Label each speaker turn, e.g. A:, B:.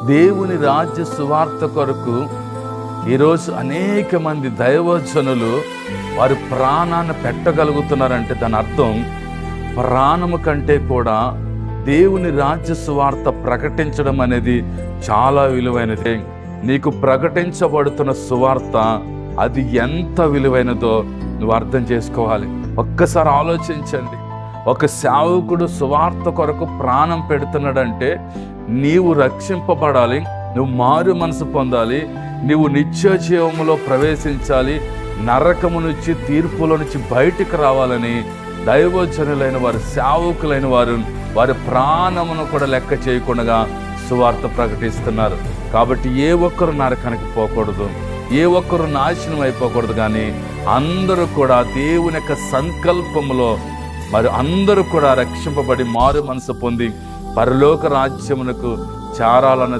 A: దేవుని రాజ్య సువార్త కొరకు ఈరోజు అనేక మంది దైవజనులు వారి ప్రాణాన్ని పెట్టగలుగుతున్నారంటే దాని అర్థం ప్రాణము కంటే కూడా దేవుని రాజ్య సువార్త ప్రకటించడం అనేది చాలా విలువైనది. నీకు ప్రకటించబడుతున్న సువార్త అది ఎంత విలువైనదో నువ్వు అర్థం చేసుకోవాలి. ఒక్కసారి ఆలోచించండి. ఒక సేవకుడు సువార్త కొరకు ప్రాణం పెడుతున్నాడంటే నీవు రక్షింపబడాలి, నువ్వు మారు మనసు పొందాలి, నీవు నిత్య జీవములో ప్రవేశించాలి, నరకము నుంచి తీర్పులో నుంచి బయటికి రావాలని దైవజనులైన వారు, సేవకులైన వారు వారి ప్రాణమును కూడా లెక్క చేయకుండా సువార్త ప్రకటిస్తున్నారు. కాబట్టి ఏ ఒక్కరు నరకానికి పోకూడదు, ఏ ఒక్కరు నాశనం అయిపోకూడదు. కానీ అందరూ కూడా దేవుని యొక్క సంకల్పములో మరి అందరూ కూడా రక్షింపబడి మారు మనసు పొంది పరలోక రాజ్యమునకు చేరాలన్నది